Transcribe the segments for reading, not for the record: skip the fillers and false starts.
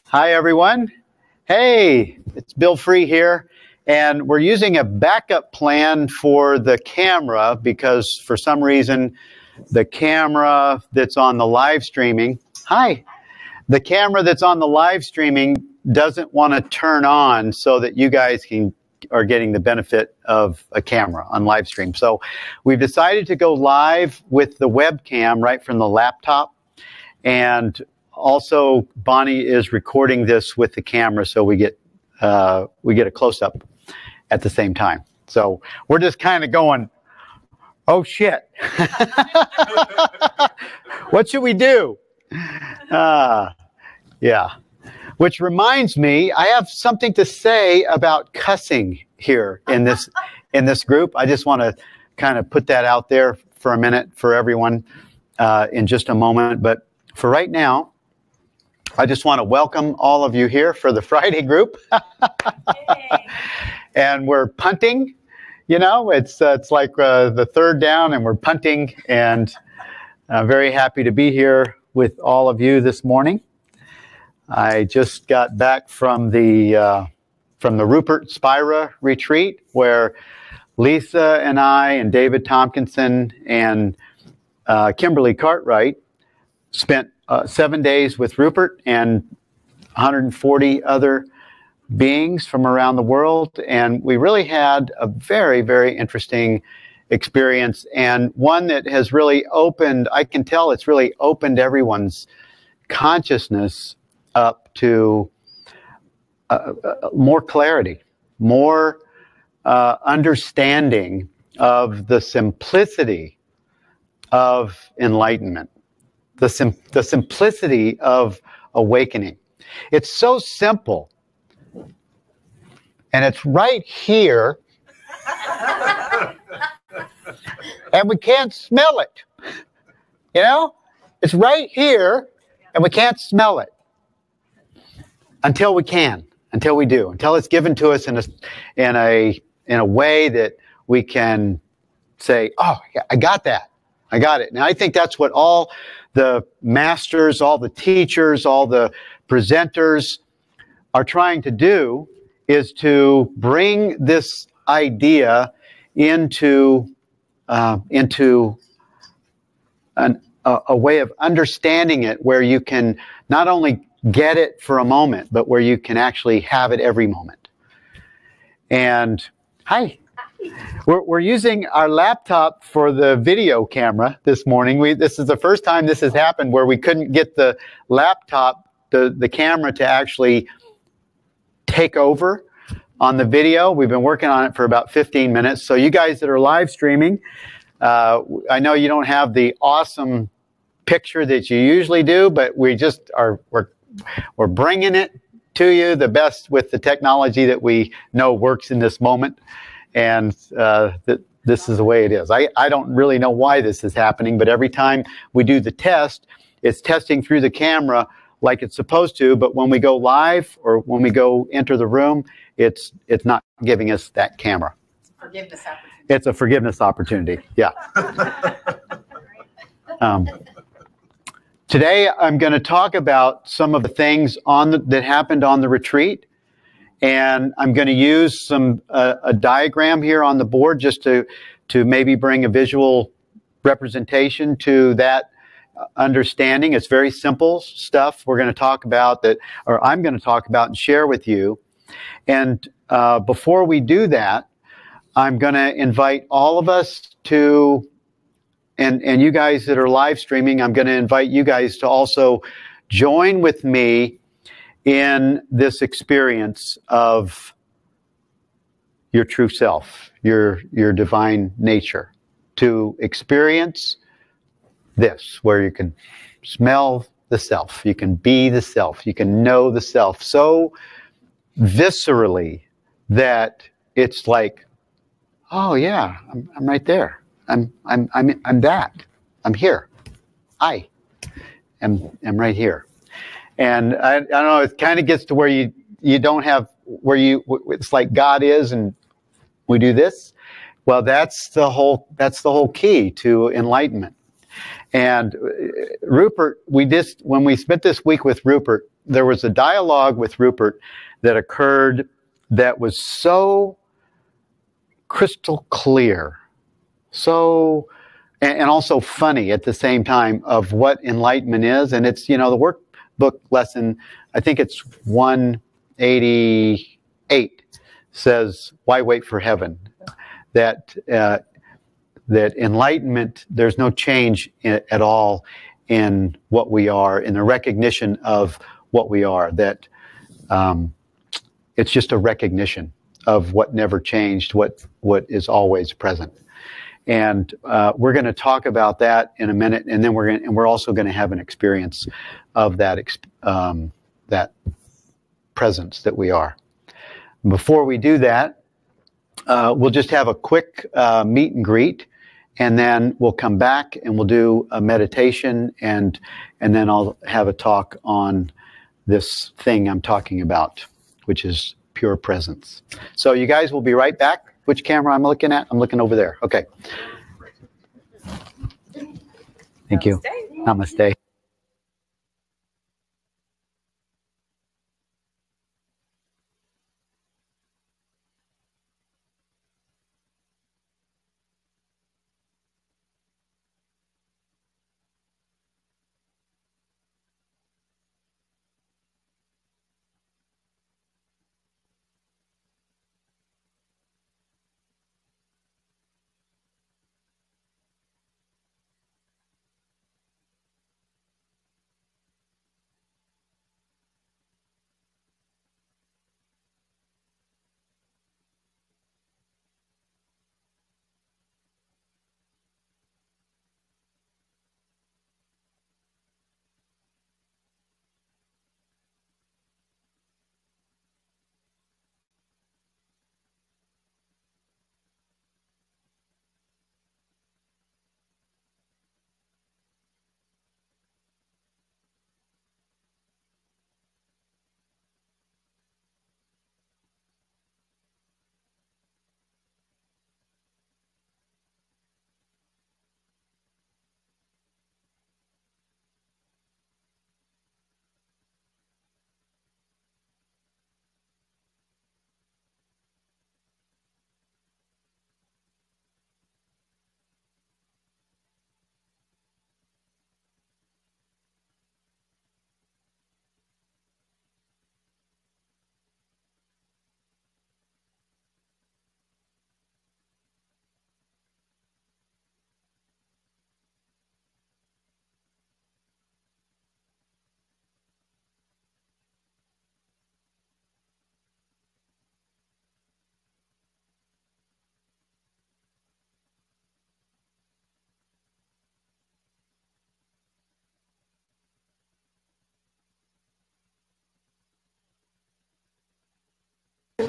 Hi, everyone. Hey, it's Bill Free here. And we're using a backup plan for the camera because for some reason, the camera that's on the live streaming, the camera that's on the live streaming doesn't want to turn on so that you guys are getting the benefit of a camera on live stream. So we've decided to go live with the webcam right from the laptop. And also Bonnie is recording this with the camera so we get a close-up at the same time. So we're just kind of going, oh shit. What should we do? Yeah. Which reminds me, I have something to say about cussing here in this group. I just want to kind of put that out there for a minute for everyone in just a moment. But for right now, I just want to welcome all of you here for the Friday group. And we're punting. You know, it's like the third down and we're punting. And I'm very happy to be here with all of you this morning. I just got back from the Rupert Spira retreat where Lisa and I and David Tompkinson and Kimberly Cartwright spent 7 days with Rupert and 140 other beings from around the world. And we really had a very, very interesting experience and one that has really opened, I can tell it's really opened everyone's consciousness up to more clarity, more understanding of the simplicity of enlightenment, the simplicity of awakening. It's so simple, and it's right here, and we can't smell it. You know, it's right here, and we can't smell it. Until we can, until we do, until it's given to us in a way that we can say, oh, yeah, I got that. I got it. And I think that's what all the masters, all the teachers, all the presenters are trying to do is to bring this idea into a way of understanding it where you can not only get it for a moment, but where you can actually have it every moment. And hi. We're using our laptop for the video camera this morning. This is the first time this has happened where we couldn't get the laptop, the camera to actually take over on the video. We've been working on it for about 15 minutes. So you guys that are live streaming, I know you don't have the awesome picture that you usually do, but we just we're bringing it to you the best with the technology that we know works in this moment. And this is the way it is. I don't really know why this is happening, but every time we do the test, it's testing through the camera like it's supposed to. But when we go live or when we go enter the room, it's not giving us that camera. Forgiveness opportunity. It's a forgiveness opportunity. Yeah. Today, I'm going to talk about some of the things that happened on the retreat, and I'm going to use a diagram here on the board just to maybe bring a visual representation to that understanding. It's very simple stuff we're going to talk about or I'm going to talk about and share with you. And before we do that, I'm going to invite all of us to. And you guys that are live streaming, I'm going to invite you guys to also join with me in this experience of your true self, your divine nature, to experience this, where you can smell the self, you can be the self, you can know the self so viscerally that it's like, oh yeah, I'm right there. I'm that. I'm here. I am right here. And I don't know, it kind of gets to where you don't have, it's like God is and we do this. Well, that's the whole key to enlightenment. And Rupert, when we spent this week with Rupert, there was a dialogue with Rupert that occurred that was so crystal clear, and also funny at the same time, of what enlightenment is. And it's, the workbook lesson, I think it's 188, says, why wait for heaven? That enlightenment, there's no change at all in what we are, in the recognition of what we are, that it's just a recognition of what never changed, what is always present. And we're going to talk about that in a minute, and then we're also going to have an experience of that presence that we are. Before we do that, we'll just have a quick meet and greet, and then we'll come back and we'll do a meditation, and then I'll have a talk on this thing I'm talking about, which is pure presence. So you guys will be right back. Which camera I'm looking at? I'm looking over there. Okay. Thank you. Namaste.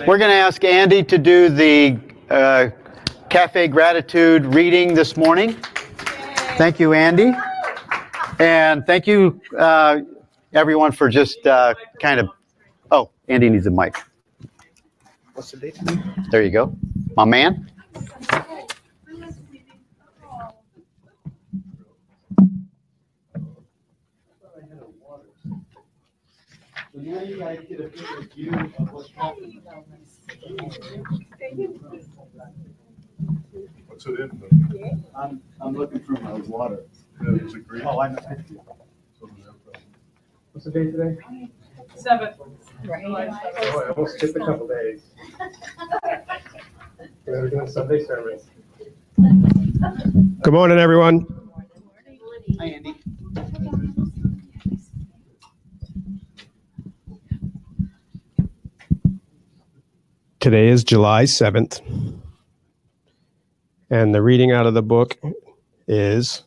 We're going to ask Andy to do the Cafe Gratitude reading this morning. Thank you, Andy. And thank you, everyone, for just kind of... Oh, Andy needs a mic. What's the date? There you go. My man. So now you guys get a better view of what's happening. What's it in? I'm looking through my water. Yeah, is it green? Oh, I know. What's the date today? 7th. Right. Oh, I almost skipped a couple days. We're doing Sunday service. Good morning, everyone. Hi, Andy. Today is July 7th, and the reading out of the book is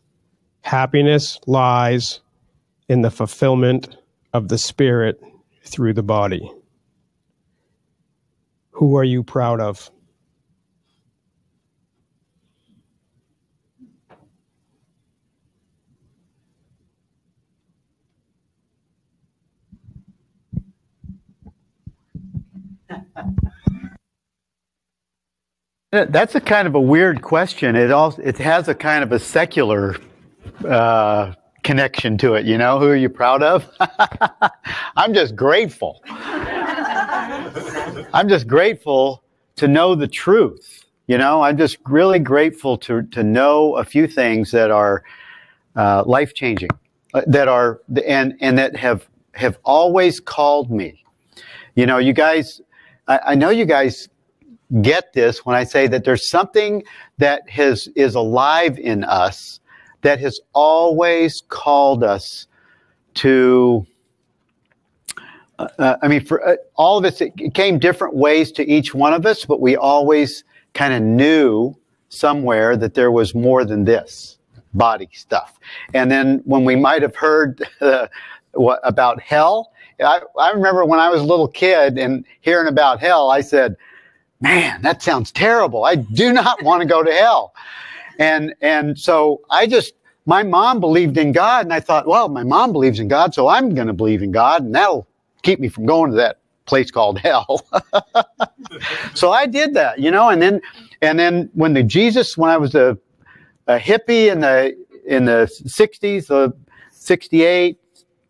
Happiness Lies in the Fulfillment of the Spirit Through the Body. Who are you proud of? That's a kind of a weird question. It has a kind of a secular connection to it. You know, who are you proud of? I'm just grateful. I'm just grateful to know the truth. You know, I'm just really grateful to know a few things that are life-changing, that are and that have always called me. You know, you guys, I know you guys get this when I say that there's something that is alive in us that has always called us to. I mean, for all of us, it came different ways to each one of us, but we always kind of knew somewhere that there was more than this body stuff. And then when we might have heard about hell, I remember when I was a little kid and hearing about hell, I said, man, that sounds terrible. I do not want to go to hell. And so my mom believed in God, and I thought, well, my mom believes in God, so I'm going to believe in God, and that'll keep me from going to that place called hell. So I did that, you know, and then when I was a hippie in the 60s, 68,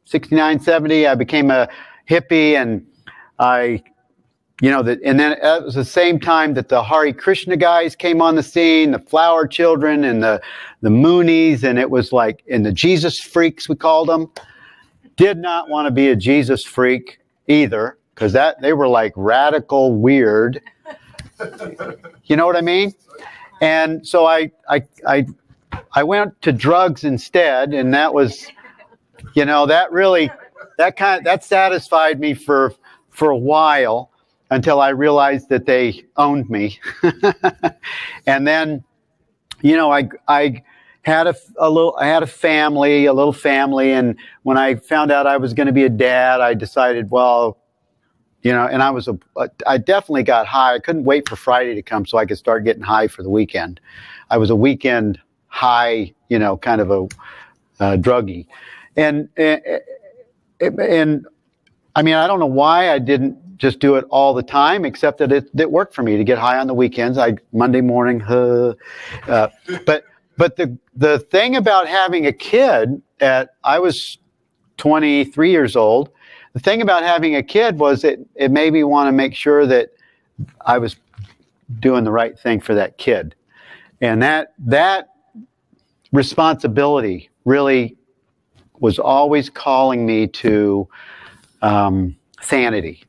69, 70, I became a hippie, and and then it was the same time that the Hare Krishna guys came on the scene, the Flower Children and the Moonies, and it was like, and the Jesus freaks, we called them. Did not want to be a Jesus freak either, because they were like radical weird. You know what I mean? And so I went to drugs instead, and that was, you know, that satisfied me for a while, until I realized that they owned me. And then, you know, I had a little family, and when I found out I was going to be a dad, I decided, well, you know, and I definitely got high. I couldn't wait for Friday to come so I could start getting high for the weekend. I was a weekend high, you know, kind of a druggie. And I mean, I don't know why I didn't just do it all the time, except that it worked for me to get high on the weekends. Monday morning, but the thing about having a kid I was 23 years old. The thing about having a kid was it made me want to make sure that I was doing the right thing for that kid. And that responsibility really was always calling me to sanity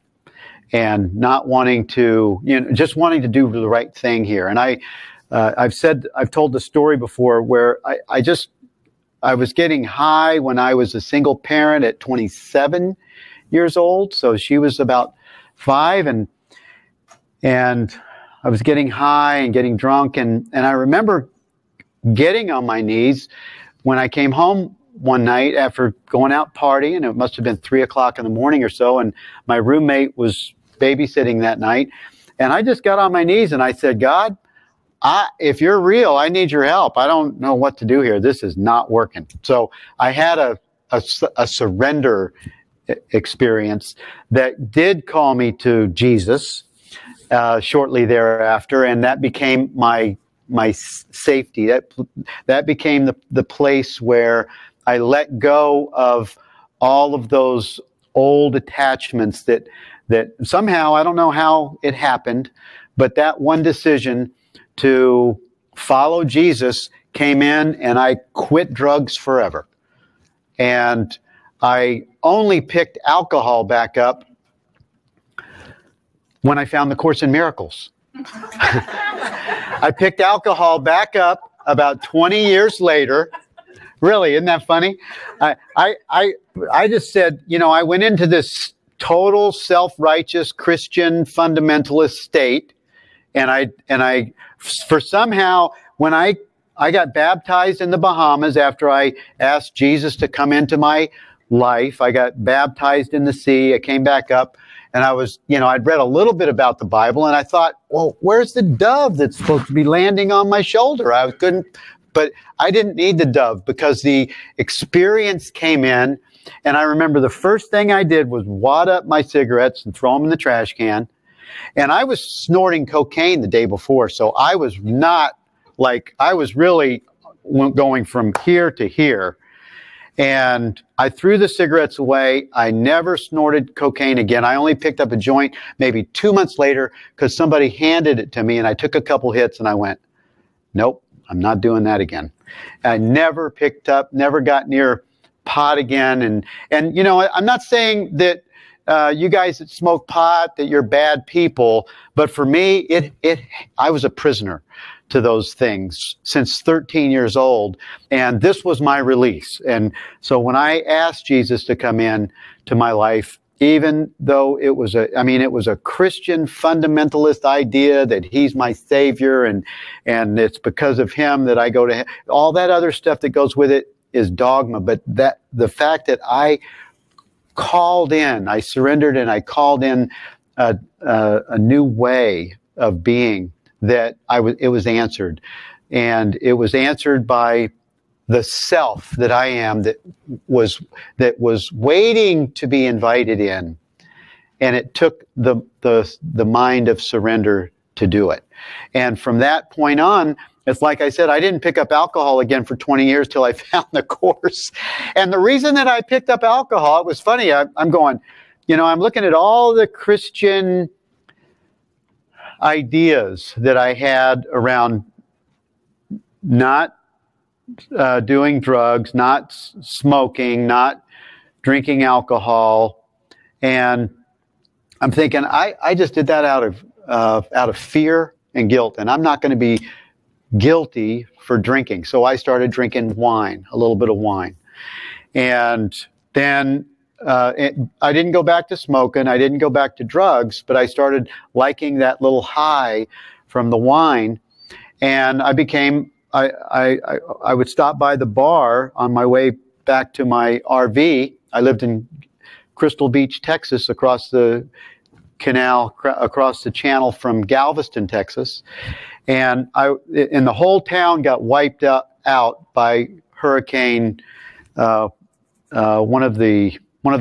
and not wanting to, you know, just wanting to do the right thing here. And I've told the story before where I was getting high when I was a single parent at 27 years old. So she was about 5, and I was getting high and getting drunk. And I remember getting on my knees when I came home one night after going out partying, and it must have been 3 o'clock in the morning or so, and my roommate was babysitting that night, and I just got on my knees and I said, God, if you're real, I need your help. I don't know what to do here. This is not working. So I had a surrender experience that did call me to Jesus shortly thereafter, and that became my safety. That became the place where I let go of all of those old attachments that somehow, I don't know how it happened, but that one decision to follow Jesus came in, and I quit drugs forever. And I only picked alcohol back up when I found the Course in Miracles. I picked alcohol back up about 20 years later. Really, isn't that funny? I just said, you know, I went into this total self-righteous Christian fundamentalist state, and I for somehow, when I got baptized in the Bahamas after I asked Jesus to come into my life, I got baptized in the sea. I came back up, and I was, you know, I'd read a little bit about the Bible, and I thought, well, where's the dove that's supposed to be landing on my shoulder? But I didn't need the dove, because the experience came in, and I remember the first thing I did was wad up my cigarettes and throw them in the trash can. And I was snorting cocaine the day before, so I was not like, I was really going from here to here. And I threw the cigarettes away. I never snorted cocaine again. I only picked up a joint maybe 2 months later because somebody handed it to me, and I took a couple hits and I went, nope, I'm not doing that again. I never picked up, never got near pot again. And you know, I'm not saying that you guys that smoke pot, that you're bad people, but for me, I was a prisoner to those things since 13 years old, and this was my release. And so when I asked Jesus to come in to my life, even though it was a Christian fundamentalist idea that he's my savior and it's because of him that I go to heaven, all that other stuff that goes with it is dogma. But that the fact that I surrendered and I called in a new way of being, that it was answered. And it was answered by the self that I am that was waiting to be invited in. And it took the mind of surrender to do it. And from that point on, it's like I said, I didn't pick up alcohol again for 20 years till I found the Course. And the reason that I picked up alcohol, it was funny, I'm going, you know, I'm looking at all the Christian ideas that I had around not doing drugs, not smoking, not drinking alcohol, and I'm thinking I just did that out of fear and guilt, and I'm not going to be guilty for drinking. So I started drinking wine, a little bit of wine, and then I didn't go back to smoking. I didn't go back to drugs, but I started liking that little high from the wine. And I would stop by the bar on my way back to my RV. I lived in Crystal Beach, Texas, across the canal, across the channel from Galveston, Texas. And the whole town got wiped out by hurricane, one of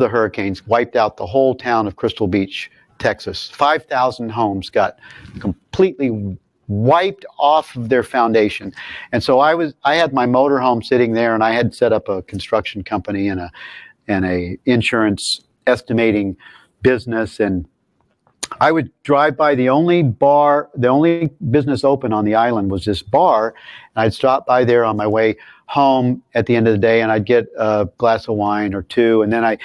the hurricanes wiped out the whole town of Crystal Beach, Texas. 5,000 homes got completely wiped off of their foundation. And so I had my motorhome sitting there, and I had set up a construction company and a insurance estimating business. And I would drive by the only business open on the island was this bar. And I'd stop by there on my way home at the end of the day, and I'd get a glass of wine or two. And then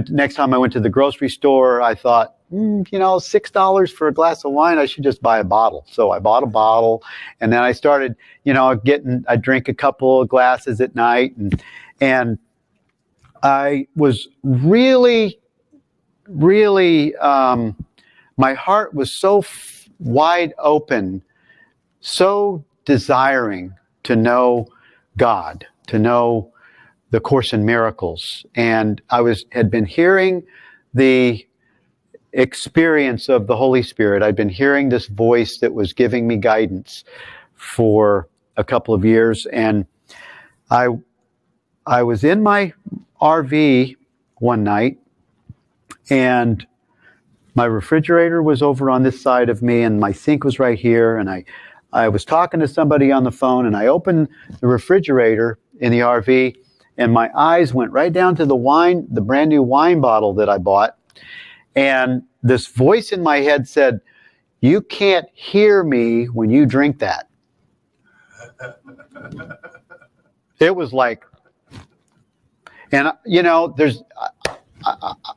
next time I went to the grocery store, I thought, you know, $6 for a glass of wine, I should just buy a bottle. So I bought a bottle, and then I started, you know, I drink a couple of glasses at night, and I was really, really, my heart was so wide open, so desiring to know God, to know the Course in Miracles. And I had been hearing the experience of the Holy Spirit. I'd been hearing this voice that was giving me guidance for a couple of years. And I was in my RV one night, and my refrigerator was over on this side of me, and my sink was right here. And I was talking to somebody on the phone, and I opened the refrigerator in the RV, and my eyes went right down to the brand new wine bottle that I bought. And this voice in my head said, "You can't hear me when you drink that." It was like, and you know,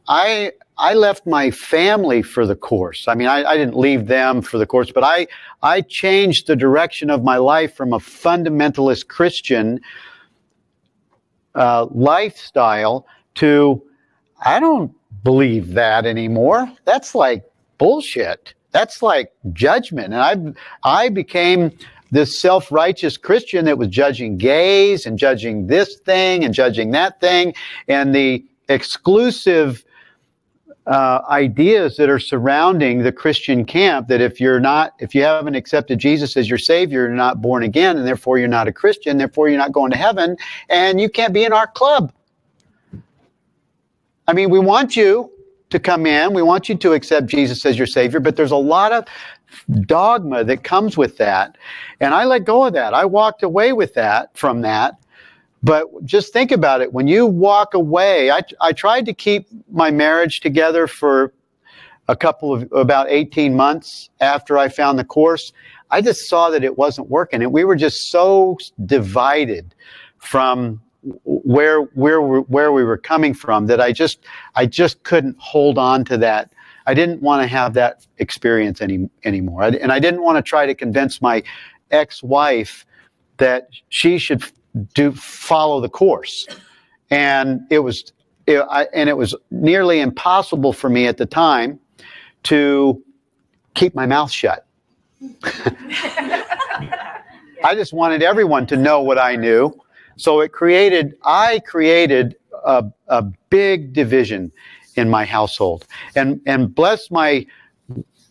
I left my family for the Course. I mean, I didn't leave them for the Course, but I changed the direction of my life from a fundamentalist Christian lifestyle to, I don't believe that anymore. That's like bullshit. That's like judgment. And I became this self-righteous Christian that was judging gays and judging this thing and judging that thing, and the exclusive ideas that are surrounding the Christian camp, that if you haven't accepted Jesus as your Savior, you're not born again, and therefore you're not a Christian, therefore you're not going to heaven, and you can't be in our club. I mean, we want you to come in, we want you to accept Jesus as your Savior, but there's a lot of dogma that comes with that. And I let go of that. I walked away with that, from that. But just think about it. When you walk away, I tried to keep my marriage together for about 18 months after I found the Course. I just saw that it wasn't working. And we were just so divided from where we were coming from that I just couldn't hold on to that. I didn't want to have that experience anymore. And I didn't want to try to convince my ex-wife that she should follow the Course. And it was nearly impossible for me at the time to keep my mouth shut. I just wanted everyone to know what I knew. So I created a big division in my household. And bless my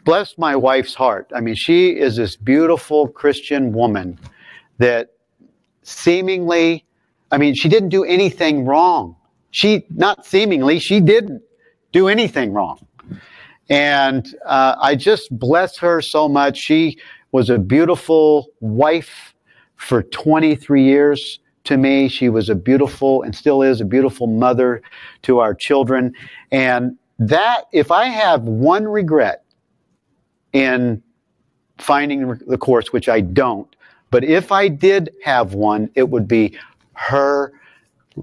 wife's heart. I mean, she is this beautiful Christian woman that seemingly, I mean, she didn't do anything wrong. She didn't do anything wrong. And I just bless her so much. She was a beautiful wife for 23 years to me. She was a beautiful, and still is, a beautiful mother to our children. And that, if I have one regret in finding the Course, which I don't, but if I did have one, it would be her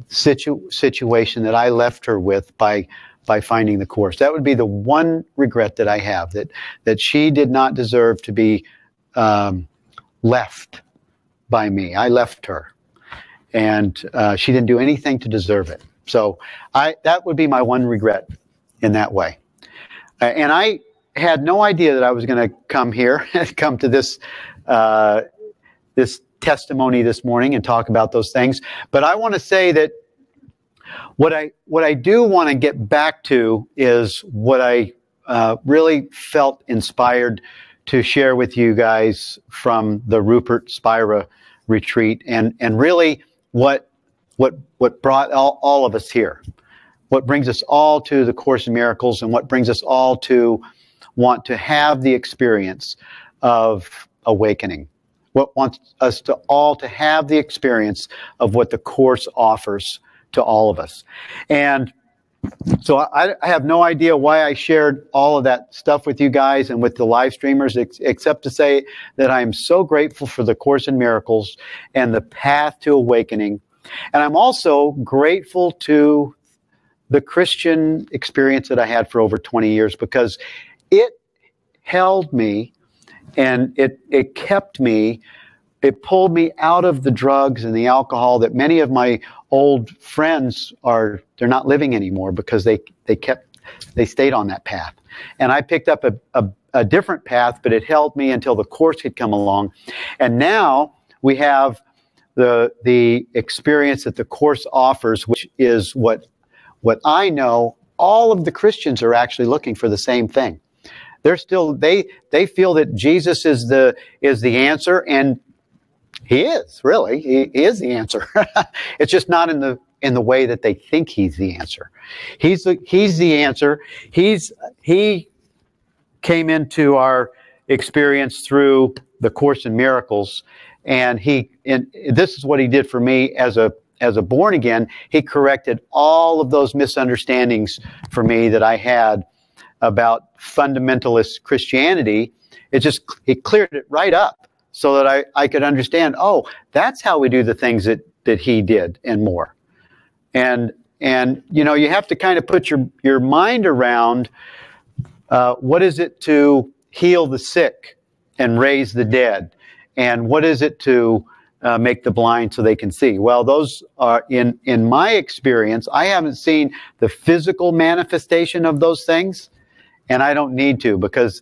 situation that I left her with by finding the Course. That would be the one regret that I have, that she did not deserve to be left by me. I left her, and she didn't do anything to deserve it. So that would be my one regret in that way. And I had no idea that I was going to come here, come to this testimony this morning and talk about those things. But I want to say that what I do want to get back to is what I really felt inspired to share with you guys from the Rupert Spira retreat, and really what brought all of us here, what brings us all to the Course in Miracles, and what brings us all to want to have the experience of awakening. What wants us to all to have the experience of what the Course offers to all of us. And so I have no idea why I shared all of that stuff with you guys and with the live streamers, except to say that I am so grateful for the Course in Miracles and the path to awakening. And I'm also grateful to the Christian experience that I had for over 20 years, because it held me and it kept me. It pulled me out of the drugs and the alcohol that many of my old friends they're not living anymore, because they stayed on that path. And I picked up a different path, but it held me until the Course had come along. And now we have the experience that the Course offers, which is what I know all of the Christians are actually looking for, the same thing. They're still, they feel that Jesus is the answer, and he is, really. He is the answer. It's just not in the way that they think he's the answer. He's the answer. He came into our experience through the Course in Miracles, and this is what he did for me as a born again. He corrected all of those misunderstandings for me that I had about fundamentalist Christianity. It cleared it right up, so that I could understand, oh, that's how we do the things that he did and more. And you have to kind of put your mind around what is it to heal the sick and raise the dead, and what is it to make the blind so they can see. Well, those are, in my experience, I haven't seen the physical manifestation of those things, and I don't need to, because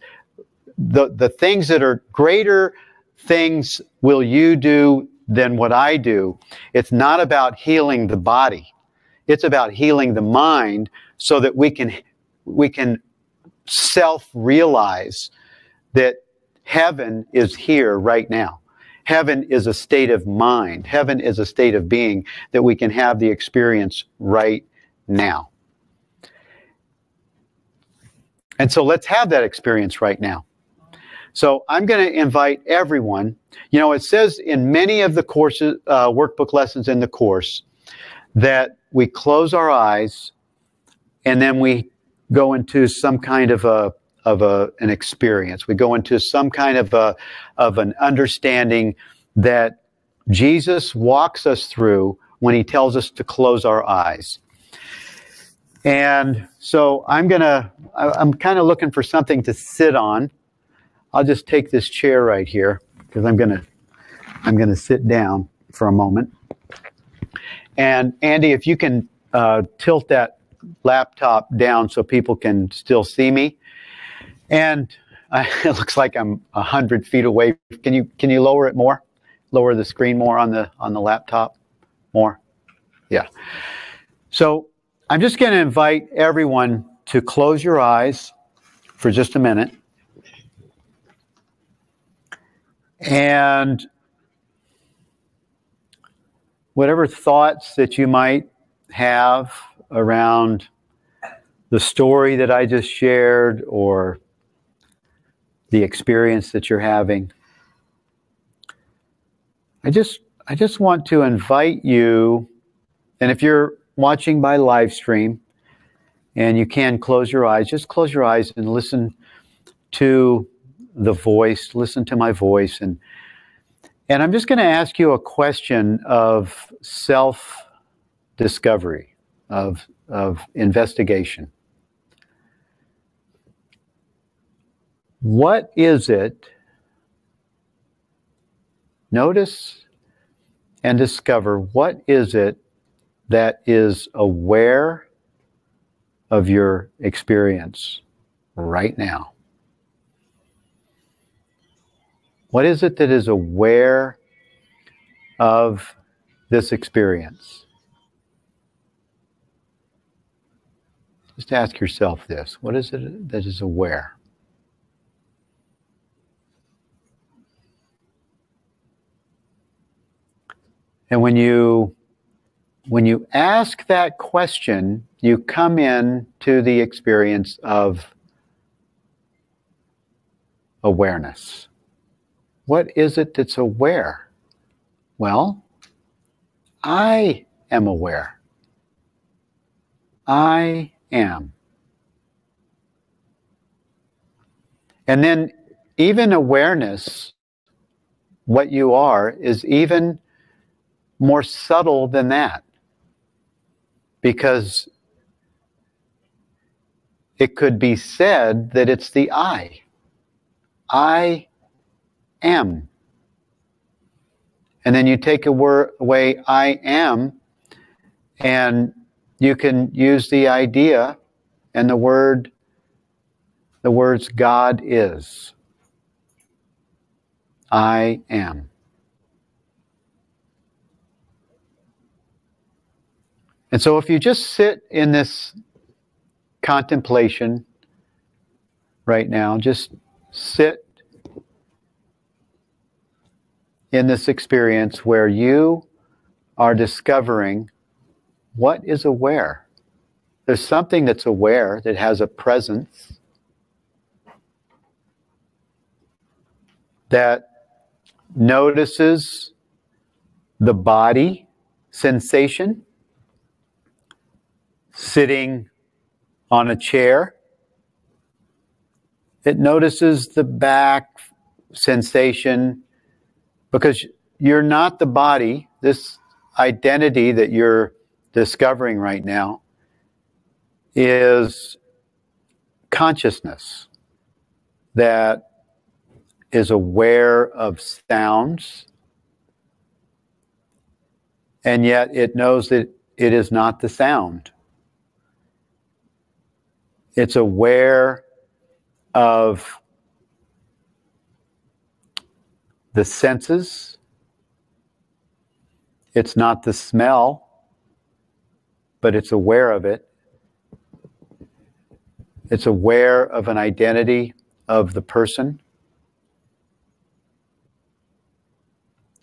the things that are greater things will you do than what I do. It's not about healing the body. It's about healing the mind, so that we can self-realize that heaven is here right now. Heaven is a state of mind. Heaven is a state of being that we can have the experience right now. And so let's have that experience right now. So I'm going to invite everyone. You know, it says in many of the courses, workbook lessons in the course, that we close our eyes and then we go into some kind of an experience. We go into some kind of an understanding that Jesus walks us through when he tells us to close our eyes. And so I'm kind of looking for something to sit on. I'll just take this chair right here because I'm gonna sit down for a moment. And Andy, if you can tilt that laptop down so people can still see me. And it looks like I'm 100 feet away. Can you lower it more? Lower the screen more on the laptop? More? Yeah. So I'm just going to invite everyone to close your eyes for just a minute. And whatever thoughts that you might have around the story that I just shared or the experience that you're having, I just want to invite you, and if you're watching by live stream and you can close your eyes, just close your eyes and listen to the voice, listen to my voice. And I'm just going to ask you a question of self-discovery, of investigation. What is it? Notice and discover what is it that is aware of your experience right now. What is it that is aware of this experience? Just ask yourself this. What is it that is aware? And when you ask that question, you come in to the experience of awareness. What is it that's aware? Well, I am aware. I am. And then even awareness, what you are, is even more subtle than that. Because it could be said that it's the I. I am. And then you take away I am, and you can use the idea and the words God is. I am. And so if you just sit in this contemplation right now, just sit in this experience where you are discovering what is aware. There's something that's aware, that has a presence, that notices the body sensation, sitting on a chair. It notices the back sensation, because you're not the body. This identity that you're discovering right now is consciousness that is aware of sounds, and yet it knows that it is not the sound. It's aware of the senses. It's not the smell, but it's aware of it. It's aware of an identity of the person.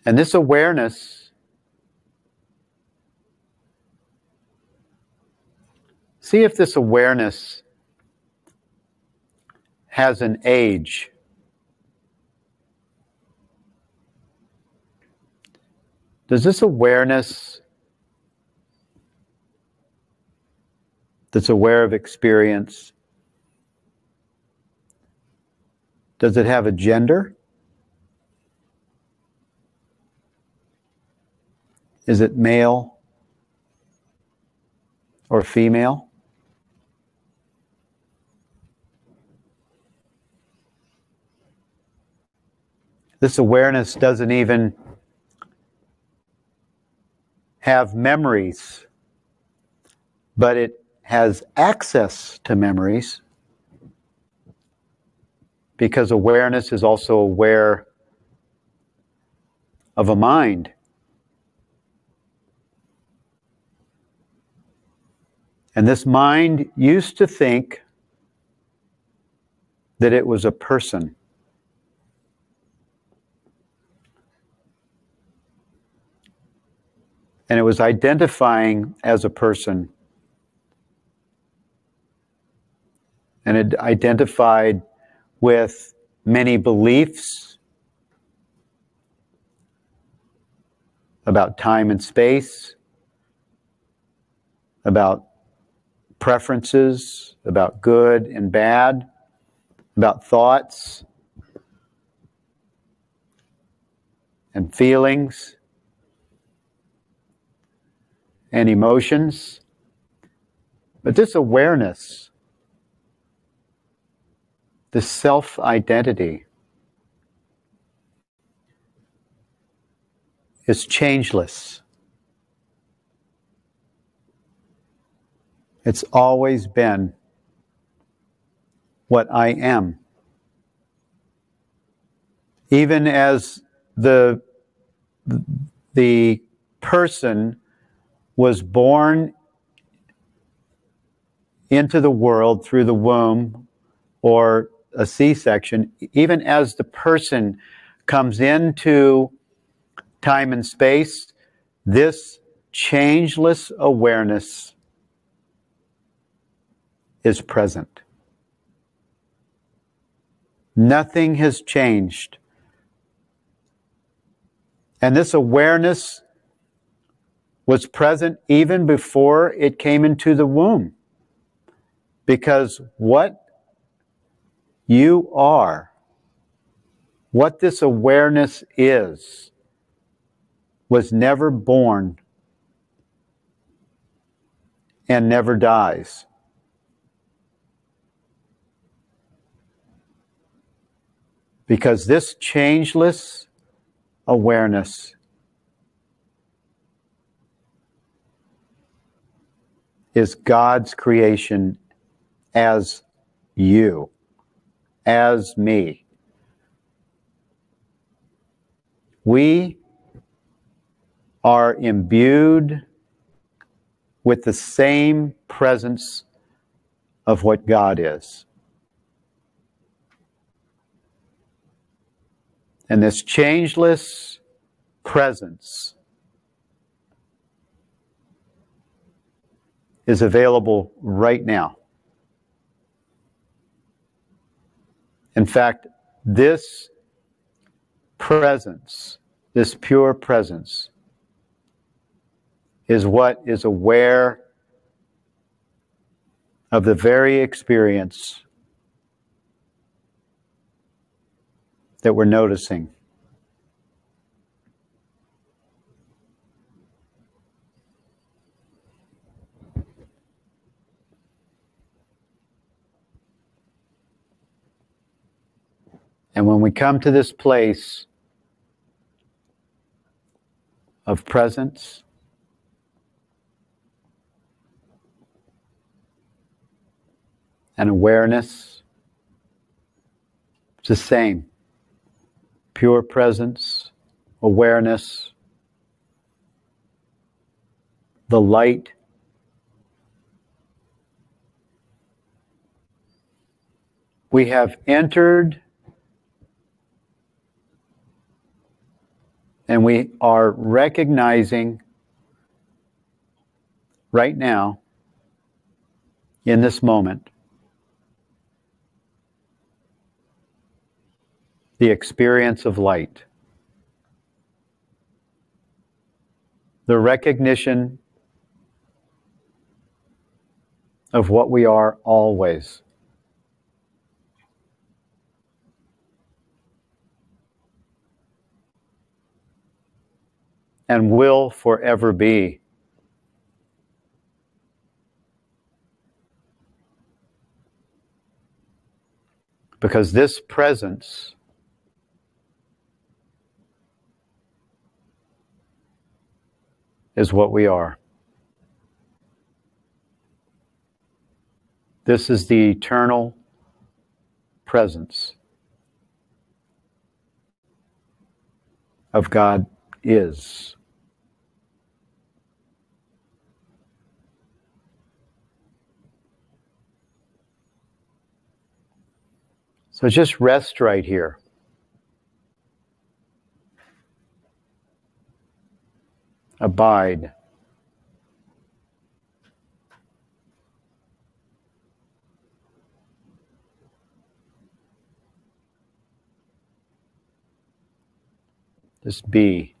And this awareness, see if this awareness has an age. Does this awareness that's aware of experience, does it have a gender? Is it male or female? This awareness doesn't even have memories, but it has access to memories, because awareness is also aware of a mind. And this mind used to think that it was a person. And it was identifying as a person. And it identified with many beliefs about time and space, about preferences, about good and bad, about thoughts and feelings and emotions. But this awareness, this self-identity, is changeless. It's always been what I am. Even as the person was born into the world through the womb or a C-section, even as the person comes into time and space, this changeless awareness is present. Nothing has changed. And this awareness was present even before it came into the womb. Because what you are, what this awareness is, was never born and never dies. Because this changeless awareness is God's creation as you, as me. We are imbued with the same presence of what God is. And this changeless presence is available right now. In fact, this presence, this pure presence, is what is aware of the very experience that we're noticing. And when we come to this place of presence, and awareness, it's the same. Pure presence, awareness, the light. We have entered and we are recognizing right now, in this moment, the experience of light. the recognition of what we are always. And will forever be. Because this presence is what we are. This is the eternal presence of God is. So just rest right here. Abide. Just be.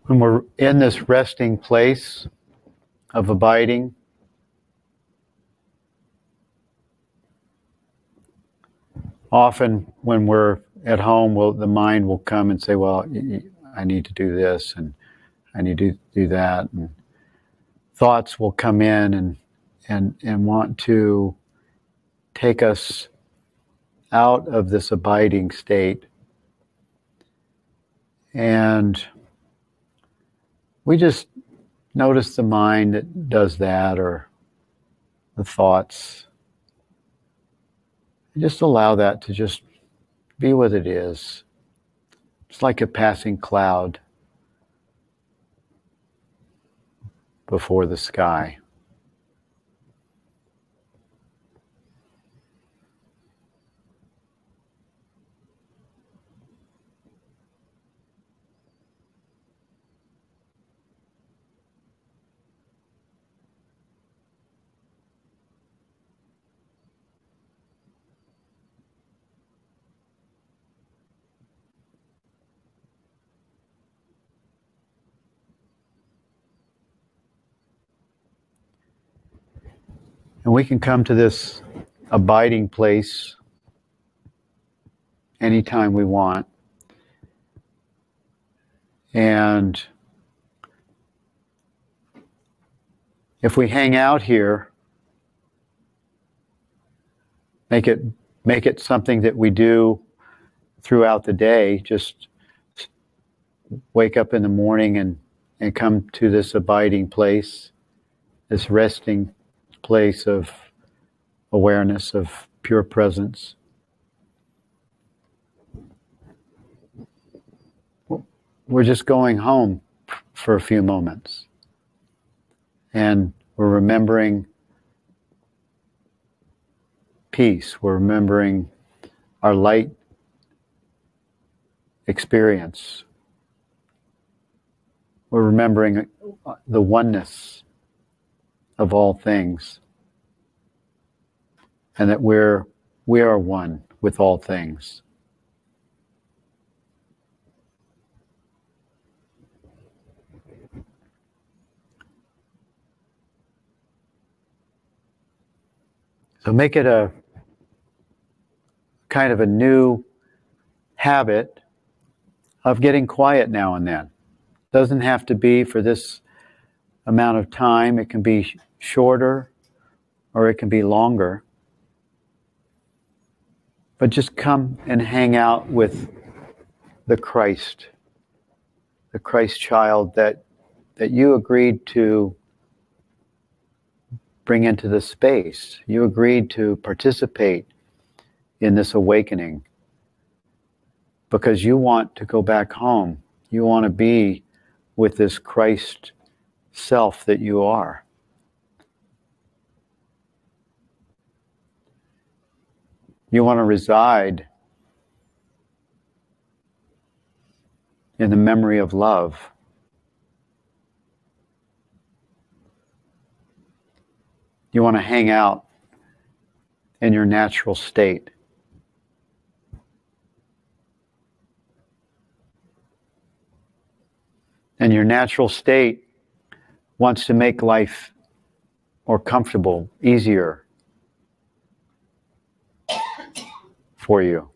When we're in this resting place of abiding, often when we're at home, the mind will come and say, well, I need to do this and I need to do that. And thoughts will come in and want to take us out of this abiding state. And we just notice the mind that does that, or the thoughts. And just allow that to just be what it is. It's like a passing cloud before the sky. And we can come to this abiding place anytime we want. And if we hang out here, make it something that we do throughout the day. Just wake up in the morning and come to this abiding place, this resting place of awareness, of pure presence. We're just going home for a few moments. And we're remembering peace. We're remembering our light experience We're remembering the oneness of all things, and that we are one with all things. So make it a kind of a new habit of getting quiet now and then. Doesn't have to be for this amount of time. It can be shorter or it can be longer. But just come and hang out with the Christ child that you agreed to bring into this space. You agreed to participate in this awakening because you want to go back home. You want to be with this Christ self that you are. You want to reside in the memory of love. You want to hang out in your natural state. And your natural state wants to make life more comfortable, easier for you.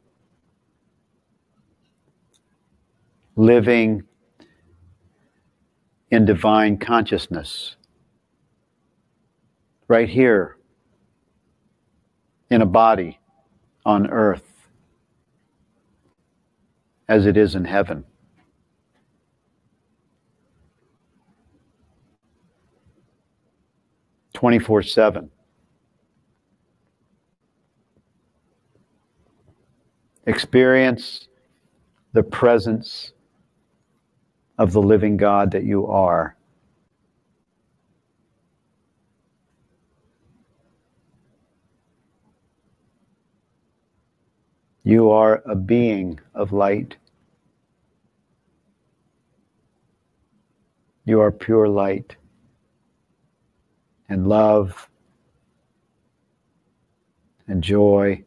Living in divine consciousness. Right here, in a body on earth, as it is in heaven. "24/7. Experience the presence of the living God that you are. You are a being of light. You are pure light and love and joy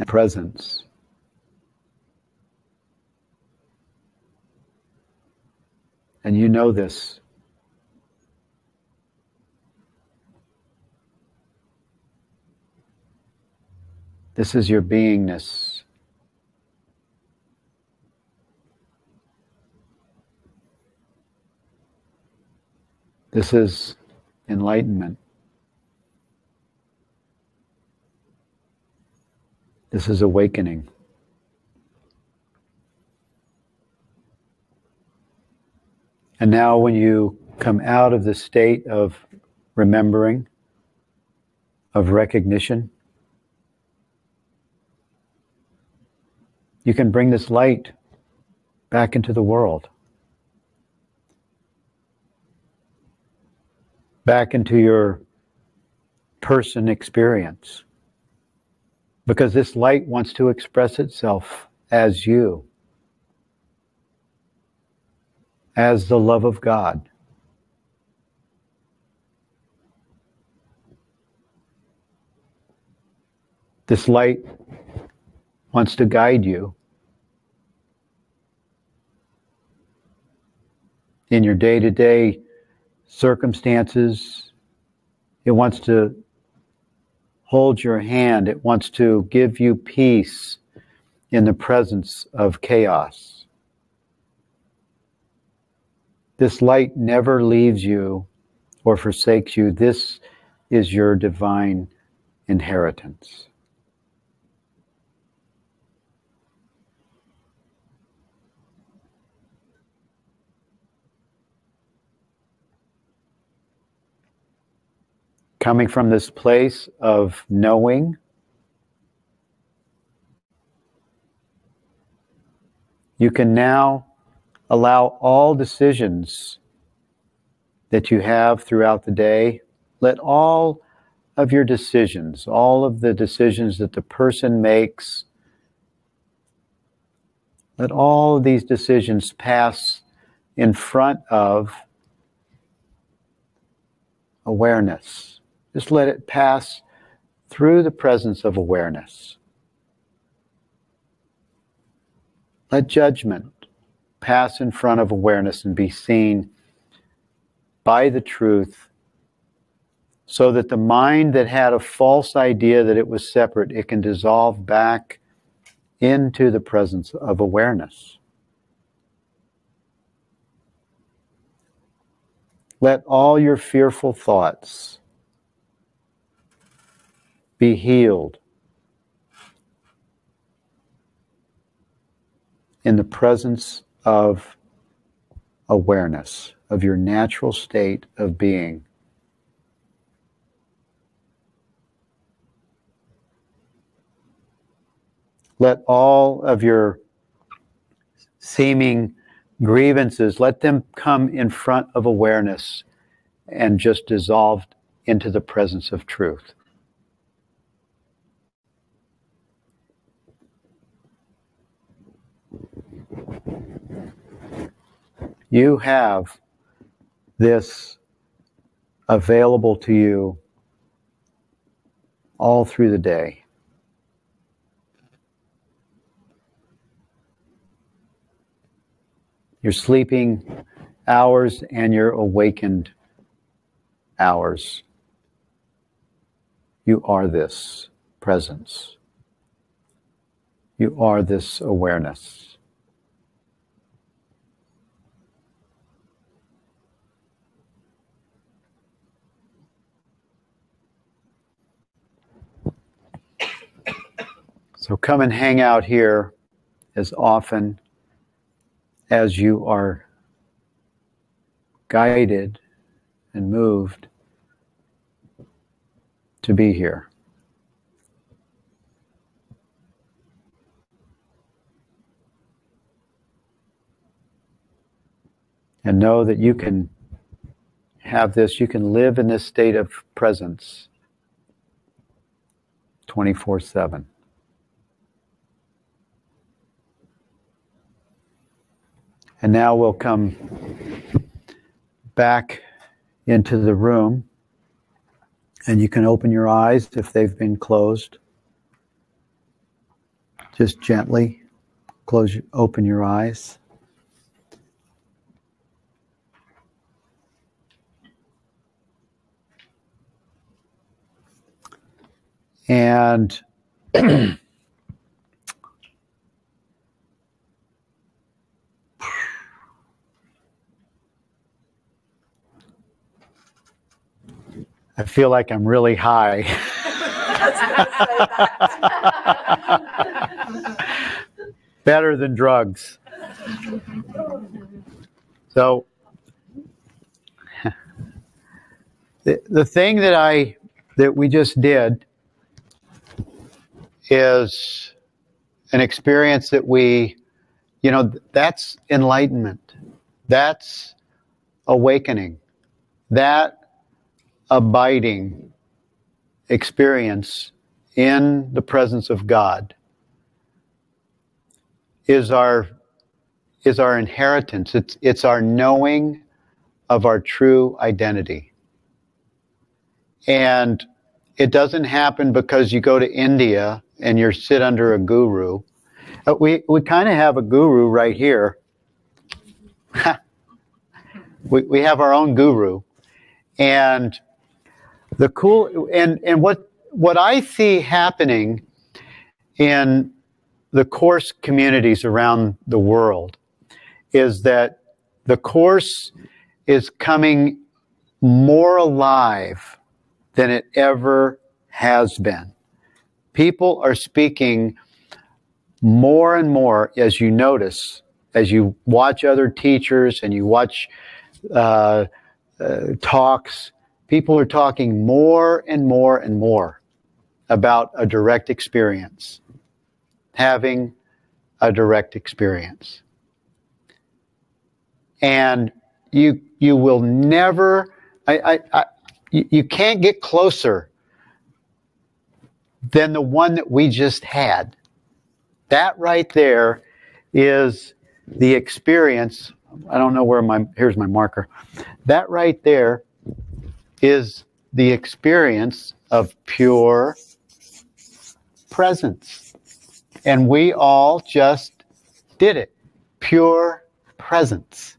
and presence. And you know this. This is your beingness. This is enlightenment. This is awakening. And now when you come out of the state of remembering, of recognition, you can bring this light back into the world, back into your person experience, because this light wants to express itself as you, as the love of God. This light wants to guide you in your day-to-day circumstances. It wants to hold your hand. It wants to give you peace in the presence of chaos. This light never leaves you or forsakes you. This is your divine inheritance. Coming from this place of knowing, you can now allow all decisions that you have throughout the day, let all of your decisions, all of the decisions that the person makes, Let all of these decisions pass in front of awareness. Just let it pass through the presence of awareness. Let judgment pass in front of awareness and be seen by the truth, so that the mind that had a false idea that it was separate, it can dissolve back into the presence of awareness. Let all your fearful thoughts be healed in the presence of awareness, of your natural state of being. Let all of your seeming grievances, let them come in front of awareness and just dissolve into the presence of truth. You have this available to you all through the day. Your sleeping hours and your awakened hours. You are this presence. You are this awareness. So come and hang out here as often as you are guided and moved to be here. And know that you can have this, you can live in this state of presence 24/7. And now we'll come back into the room, and you can open your eyes if they've been closed. Just gently open your eyes. And I feel like I'm really high. Better than drugs. So the thing that we just did is an experience that that's enlightenment. That's awakening. That abiding experience in the presence of God is our inheritance. It's our knowing of our true identity. And it doesn't happen because you go to India and you sit under a guru. We kind of have a guru right here. we have our own guru. And the cool and what I see happening in the Course communities around the world is that the Course is coming more alive than it ever has been. People are speaking more and more, as you notice, as you watch other teachers and you watch talks. People are talking more and more and more about a direct experience, having a direct experience. And you will never, you can't get closer than the one that we just had. That right there is the experience. I don't know where here's my marker. That right there is the experience of pure presence. And we all just did it. Pure presence.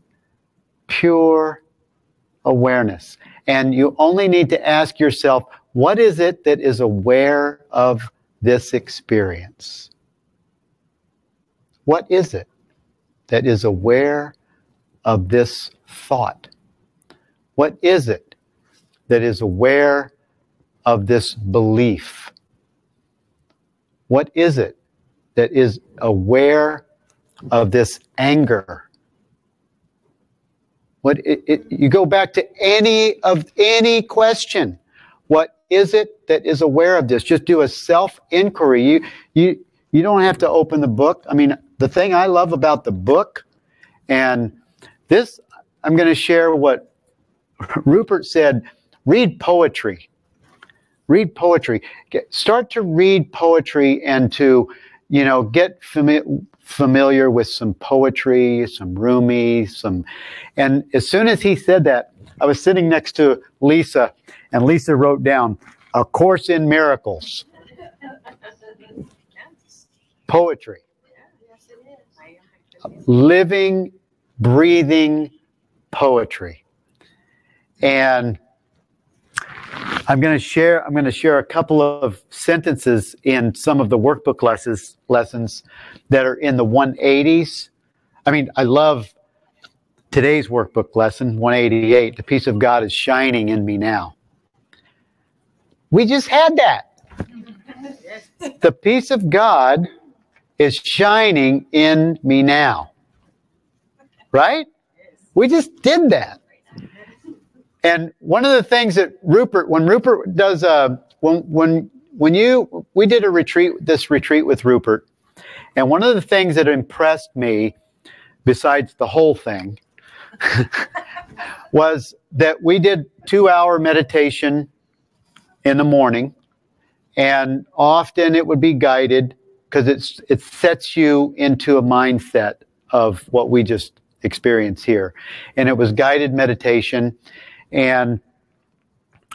Pure awareness. And you only need to ask yourself, what is it that is aware of this experience? What is it that is aware of this thought? What is it that is aware of this belief? What is it that is aware of this anger? You go back to any question. What is it that is aware of this? Just do a self-inquiry. You don't have to open the book. I mean, the thing I love about the book, and this, I'm going to share what Rupert said, read poetry. Read poetry. Start to read poetry and to, get familiar with some poetry, some Rumi, and as soon as he said that, I was sitting next to Lisa, and Lisa wrote down, A Course in Miracles. Poetry. Living, breathing poetry. And I'm going to share a couple of sentences in some of the workbook lessons that are in the 180s. I mean, I love today's workbook lesson, 188. The peace of God is shining in me now. We just had that. The peace of God is shining in me now. Right? We just did that. And one of the things that when Rupert does, we did this retreat with Rupert, and one of the things that impressed me, besides the whole thing, was that we did 2-hour meditation in the morning, and often it would be guided because it sets you into a mindset of what we just experienced here, and it was guided meditation. And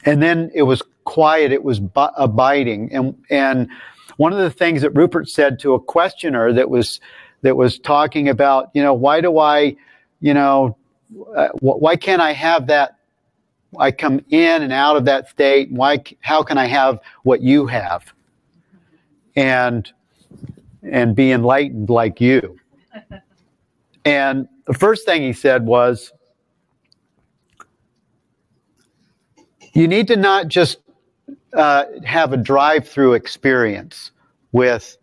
then it was quiet. It was abiding. And one of the things that Rupert said to a questioner that was talking about, why do I, why can't I have that? I come in and out of that state. How can I have what you have? And be enlightened like you? And the first thing he said was, you need to not just have a drive-through experience with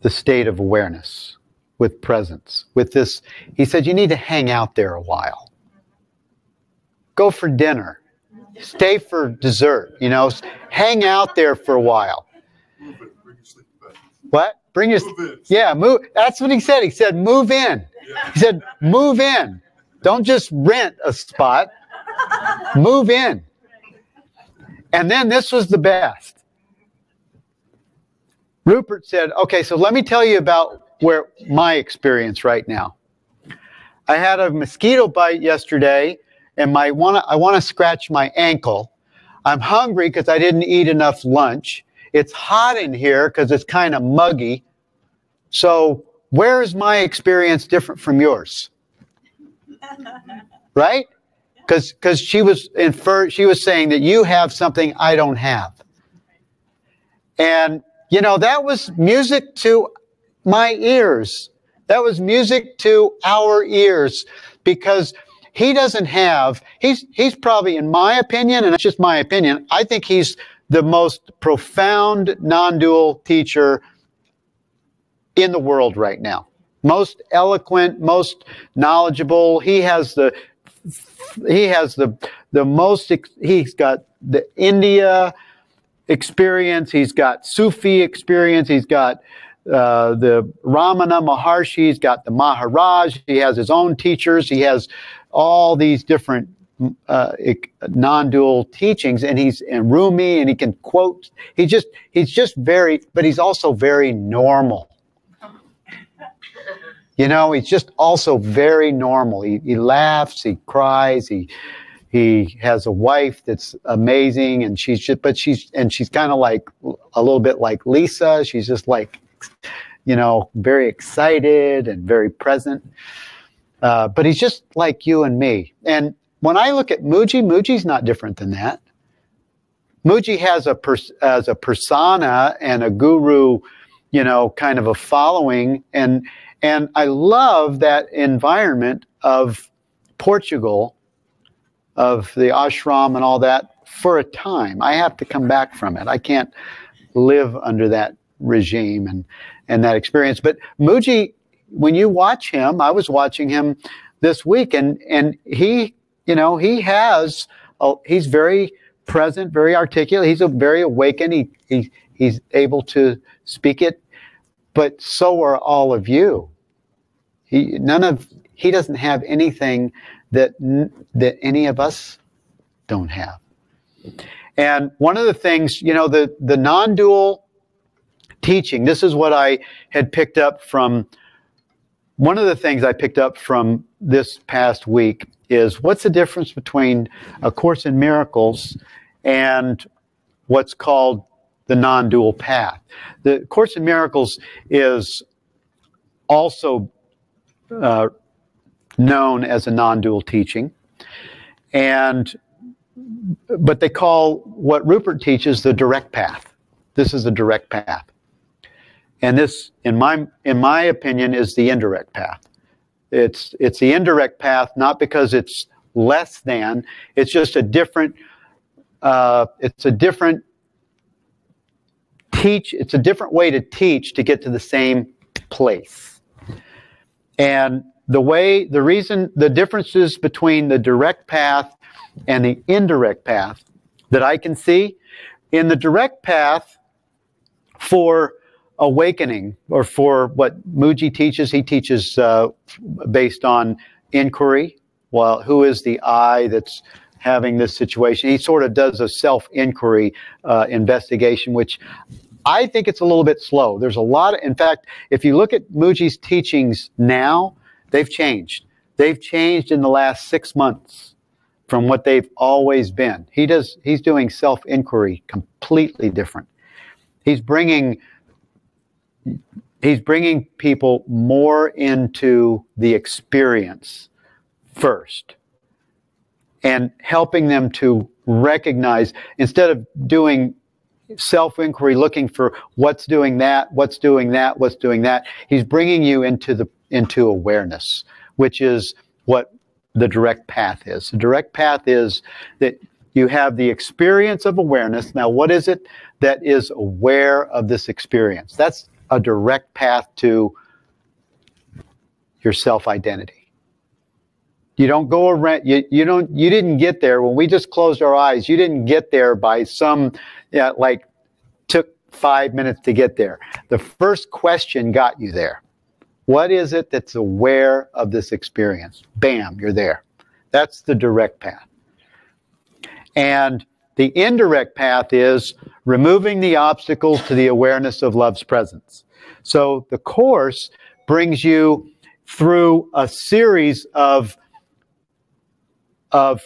the state of awareness, with presence, with this. He said you need to hang out there a while. Go for dinner. Stay for dessert, hang out there for a while. What? Yeah, move. That's what he said. He said, move in. He said, move in. Don't just rent a spot. Move in. And then this was the best. Rupert said, okay, so let me tell you about my experience right now. I had a mosquito bite yesterday, and I want to scratch my ankle. I'm hungry because I didn't eat enough lunch. It's hot in here because it's kind of muggy. So where is my experience different from yours? Right? Because she was saying that you have something I don't have. And, that was music to my ears. That was music to our ears, because he doesn't have, he's probably, in my opinion, and it's just my opinion, I think he's the most profound non-dual teacher in the world right now. Most eloquent, most knowledgeable. He's got the India experience, he's got Sufi experience, he's got the Ramana Maharshi, he's got the Maharaj, he has his own teachers, he has all these different non-dual teachings, and Rumi, and he can quote. He's just very, but he's also very normal. You know, he's just also very normal. He laughs, he cries, he has a wife that's amazing, and she's kind of like a little bit like Lisa. She's just like, you know, very excited and very present. But he's just like you and me. And when I look at Mooji, Mooji's not different than that. Mooji has a persona and a guru, you know, kind of a following, and I love that environment of Portugal, of the ashram and all that for a time. I have to come back from it. I can't live under that regime and that experience. But Mooji, when you watch him, I was watching him this week, and he, you know, he's very present, very articulate. He's very awakened. He's able to speak it, but so are all of you. He doesn't have anything that any of us don't have. And one of the things, you know, the non-dual teaching, this is what I had picked up from, one of the things I picked up from this past week is, what's the difference between A Course in Miracles and what's called the non-dual path? The Course in Miracles is also known as a non-dual teaching, but they call what Rupert teaches the direct path. This is the direct path, and this, in my opinion, is the indirect path. It's the indirect path, not because it's less than. It's just a different. It's a different way to teach to get to the same place. And the differences between the direct path and the indirect path that I can see, in the direct path for awakening, or for what Mooji teaches, he teaches based on inquiry. Well, who is the I that's having this situation? He sort of does a self-inquiry investigation, which I think it's a little bit slow. There's a lot of, in fact, if you look at Mooji's teachings now, they've changed. They've changed in the last 6 months from what they've always been. He's doing self-inquiry completely different. He's bringing people more into the experience first, and helping them to recognize, instead of doing self-inquiry, looking for what's doing that, he's bringing you into awareness, which is what the direct path is. The direct path is that you have the experience of awareness. Now, what is it that is aware of this experience? That's a direct path to your self-identity. You don't go around, you didn't get there when we just closed our eyes. You didn't get there by took 5 minutes to get there. The first question got you there. What is it that's aware of this experience? Bam, you're there. That's the direct path. And the indirect path is removing the obstacles to the awareness of love's presence. So the Course brings you through a series of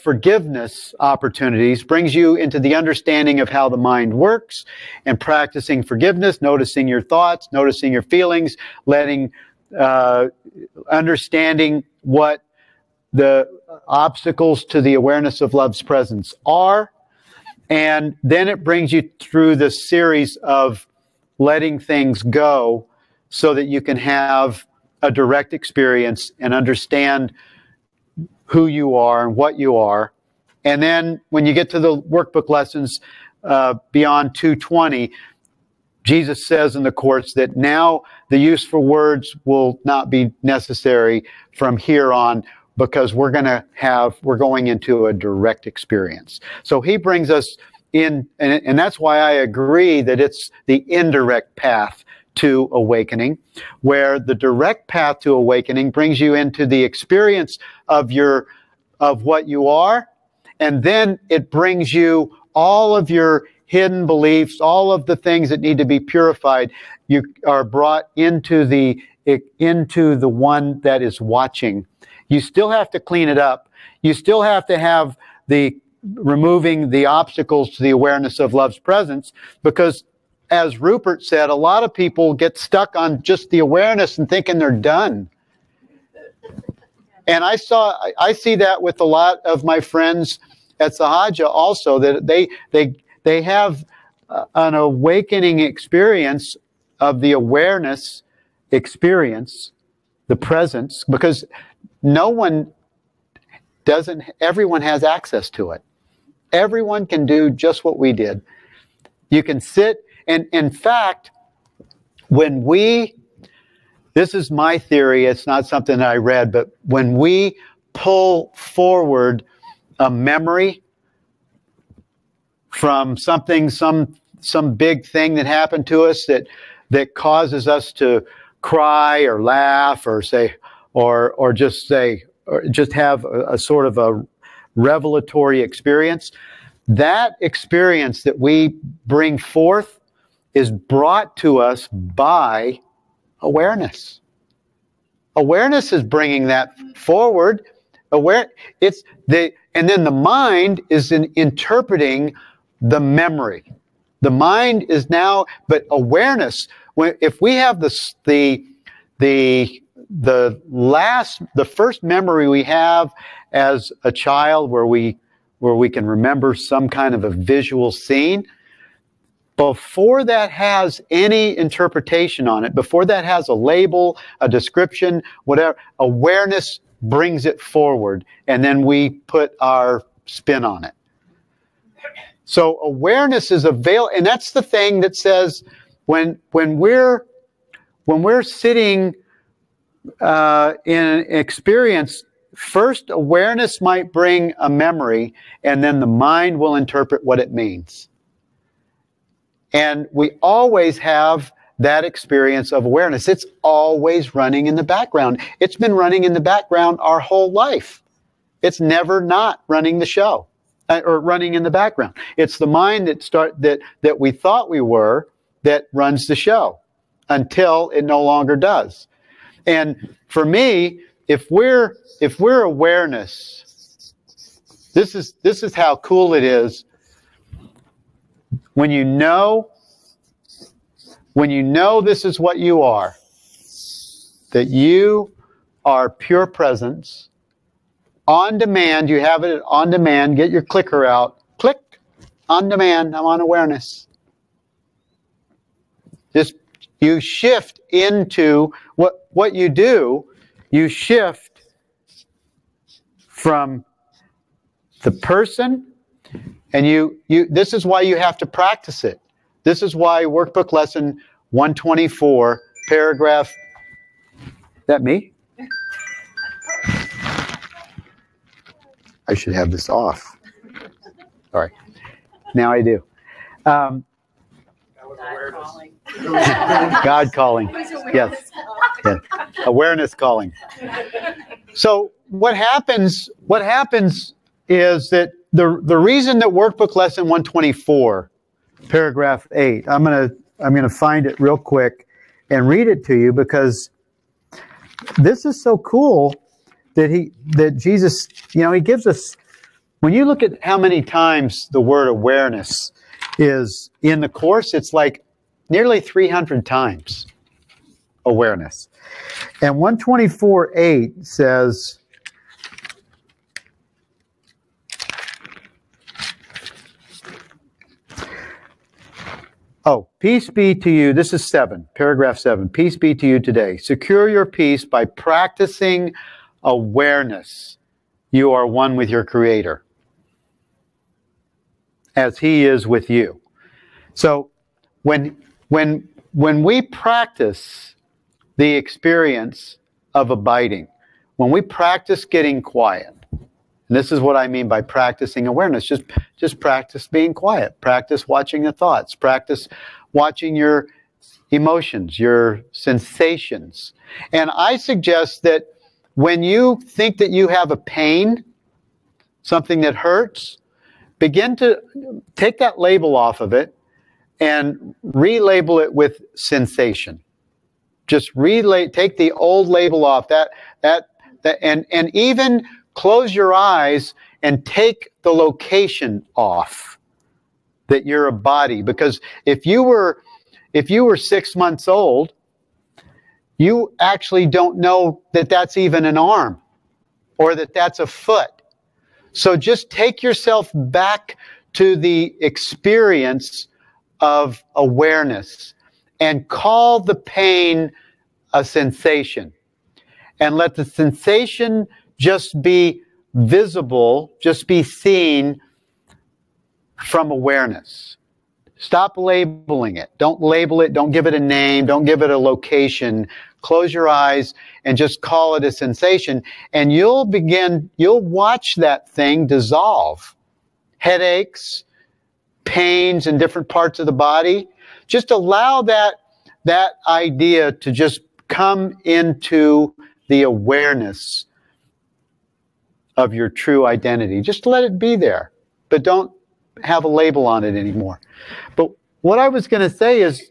forgiveness opportunities, brings you into the understanding of how the mind works, and practicing forgiveness, noticing your thoughts, noticing your feelings, understanding what the obstacles to the awareness of love's presence are. And then it brings you through this series of letting things go so that you can have a direct experience and understand who you are and what you are. And then when you get to the workbook lessons beyond 220, Jesus says in the Course that now the use for words will not be necessary from here on, because we're going into a direct experience. So he brings us in, and that's why I agree that it's the indirect path to awakening, where the direct path to awakening brings you into the experience of what you are, and then it brings you all of your hidden beliefs, all of the things that need to be purified. You are brought into the into the one that is watching. You still have to clean it up. You still have to have the removing the obstacles to the awareness of love's presence, because as Rupert said, a lot of people get stuck on just the awareness and thinking they're done. And I see that with a lot of my friends at Sahaja also, that they have an awakening experience of the awareness experience, the presence, because everyone has access to it. Everyone can do just what we did. You can sit, and in fact, this is my theory, it's not something that I read, but when we pull forward a memory from something, some big thing that happened to us that causes us to cry or laugh or say, or just have a sort of a revelatory experience, that experience that we bring forth is brought to us by awareness. Awareness is bringing that forward. And then the mind is interpreting the memory. The mind is now, but awareness. If we have the first memory we have as a child, where we can remember some kind of a visual scene, before that has any interpretation on it, before that has a label, a description, whatever, awareness brings it forward, and then we put our spin on it. So awareness is available, and that's the thing that says when we're sitting in an experience, first awareness might bring a memory, and then the mind will interpret what it means. And we always have that experience of awareness. It's always running in the background. It's been running in the background our whole life. It's never not running the show or running in the background. It's the mind that we thought we were that runs the show until it no longer does. And for me, if we're awareness, this is how cool it is. When you know this is what you are, that you are pure presence, on demand, you have it on demand, get your clicker out, click, on demand, I'm on awareness. Just, you shift into, what you do, you shift from the person. And this is why you have to practice it. This is why Workbook Lesson 124, paragraph, is that me? I should have this off. Sorry. Now I do. God calling. Yes. Awareness calling. So what happens is that the reason that Workbook Lesson 124, paragraph 8, I'm gonna find it real quick and read it to you, because this is so cool that Jesus, he gives us, when you look at how many times the word awareness is in the Course, it's like nearly 300 times awareness. And 124.8 says, peace be to you. This is 7, paragraph 7. Peace be to you today. Secure your peace by practicing awareness. You are one with your Creator, as He is with you. So when we practice the experience of abiding, when we practice getting quiet, and this is what I mean by practicing awareness. Just practice being quiet. Practice watching the thoughts. Practice watching your emotions, your sensations. And I suggest that when you think that you have a pain, something that hurts, begin to take that label off of it and relabel it with sensation. Just take the old label off and even close your eyes and take the location off that you're a body. Because if you were 6 months old, you actually don't know that that's even an arm or that that's a foot. So just take yourself back to the experience of awareness and call the pain a sensation. And let the sensation just be visible, just be seen from awareness. Stop labeling it. Don't label it. Don't give it a name. Don't give it a location. Close your eyes and just call it a sensation. And you'll watch that thing dissolve. Headaches, pains in different parts of the body. Just allow that idea to just come into the awareness of your true identity. Just let it be there, but don't have a label on it anymore. But what I was going to say is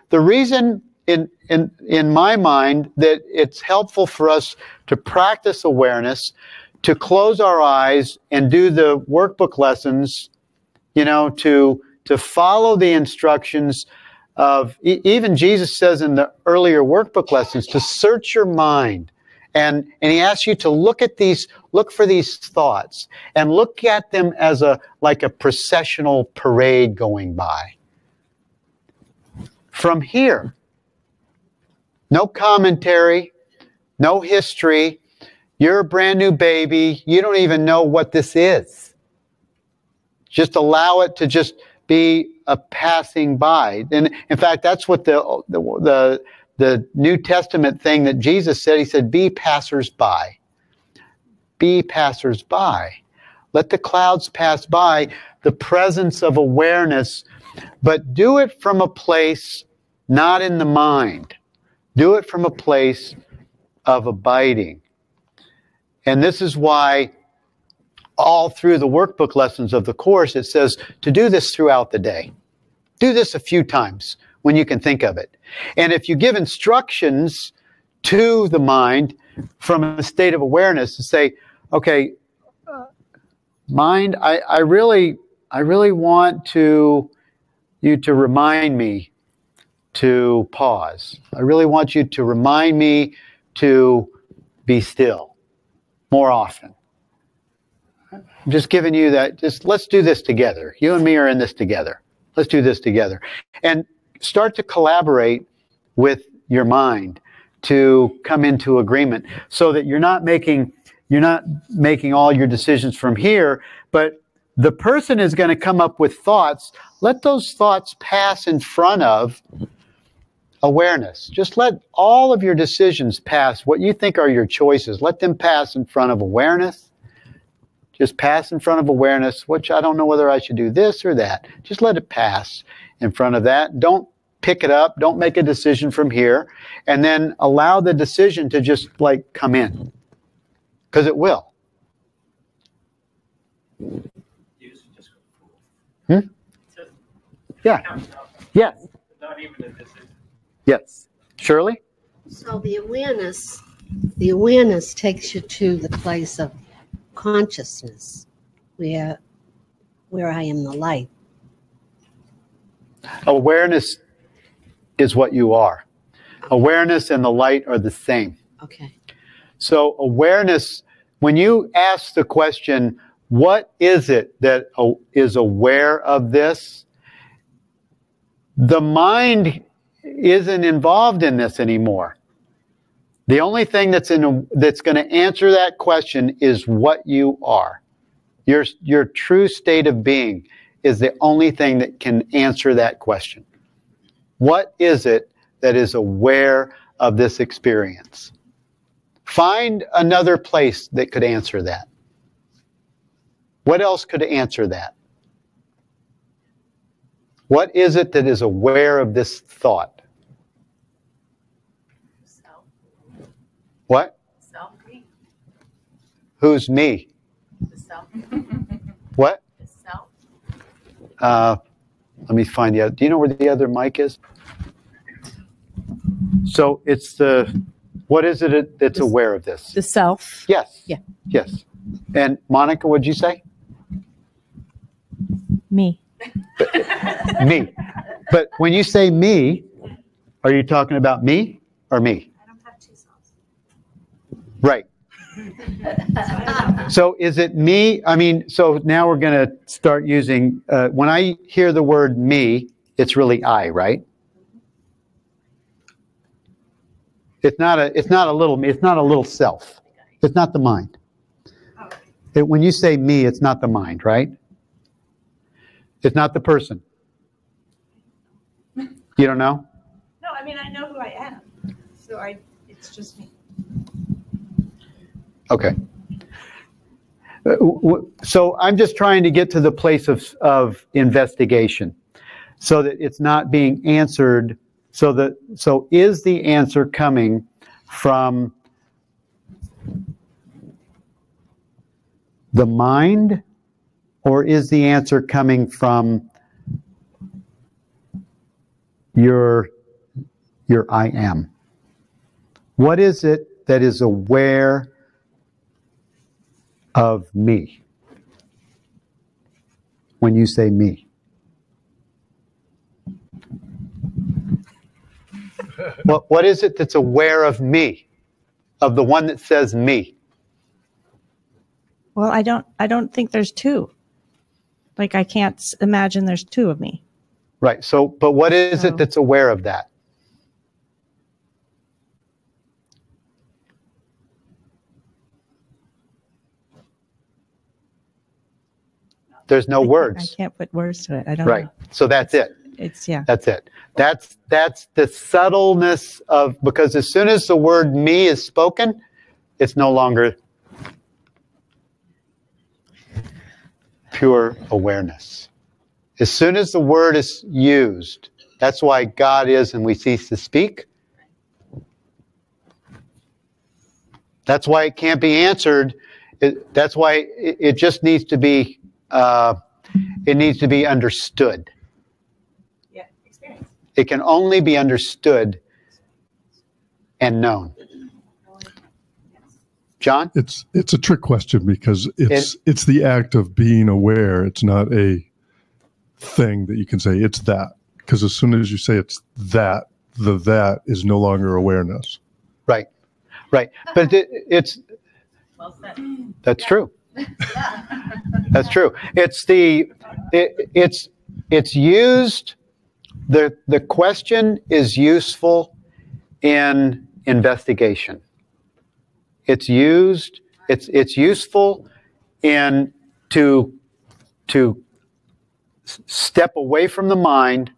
the reason in my mind that it's helpful for us to practice awareness, to close our eyes and do the workbook lessons, to follow the instructions of, even Jesus says in the earlier workbook lessons, to search your mind. And he asks you to look for these thoughts and look at them as like a processional parade going by. From here, no commentary, no history. You're a brand new baby. You don't even know what this is. Just allow it to just be a passing by. And in fact, that's what the New Testament thing that Jesus said. He said, be passers-by. Be passers-by. Let the clouds pass by, the presence of awareness, but do it from a place not in the mind. Do it from a place of abiding. And this is why all through the workbook lessons of the Course, it says to do this throughout the day. Do this a few times when you can think of it. And if you give instructions to the mind from a state of awareness to say, okay, mind, I really want you to remind me to pause. I really want you to remind me to be still more often. I'm just giving you that. Let's do this together. You and me are in this together. Let's do this together. And start to collaborate with your mind to come into agreement so that you're not making all your decisions from here, but the person is going to come up with thoughts. Let those thoughts pass in front of awareness. Just let all of your decisions pass. What you think are your choices, let them pass in front of awareness. Just pass in front of awareness, which I don't know whether I should do this or that. Just let it pass in front of that. Don't pick it up. Don't make a decision from here. And then allow the decision to just come in. Because it will. Yeah. Yes. Not even a decision. Yes. Shirley? So the awareness takes you to the place of consciousness, where I am the light. Awareness is what you are. Awareness and the light are the same. Okay. So awareness, when you ask the question, what is it that is aware of this? The mind isn't involved in this anymore. The only thing that's going to answer that question is what you are. Your true state of being is the only thing that can answer that question. What is it that is aware of this experience? Find another place that could answer that. What else could answer that? What is it that is aware of this thought? Self. What? Self. Me. Who's me? The self. What? The self. Let me find the other. Do you know where the other mic is? So it's what is it that's aware of this? The self. Yes. Yeah. Yes. And Monica, what'd you say? Me. Me. But when you say me, are you talking about me or me? I don't have two selves. Right. So is it me? I mean, so now we're going to start using, when I hear the word me, it's really I, right? It's not a little me. It's not a little self. It's not the mind. When you say me, it's not the mind, right? It's not the person. You don't know? No, I mean, I know who I am. So it's just me. Okay. So I'm just trying to get to the place of investigation so that it's not being answered. So is the answer coming from the mind, or is the answer coming from your I am? What is it that is aware of me when you say me? What is it that's aware of me, of the one that says me? Well, I don't think there's two. Like, I can't imagine there's two of me. Right. So, but what is it that's aware of that? There's no words. I can't put words to it. I don't Right. know. So that's it. It's, yeah. That's it. That's the subtleness of, because as soon as the word me is spoken, it's no longer pure awareness. As soon as the word is used, that's why God is and we cease to speak. That's why it can't be answered. That's why it just needs to be, it needs to be understood. Yeah, experience. It can only be understood and known. John? It's a trick question because it's the act of being aware. It's not a thing that you can say it's that, because as soon as you say it's that, the that is no longer awareness. Right. But it's Well said. that's true. That's true. It's used. The question is useful in investigation. It's used. It's useful in to step away from the mind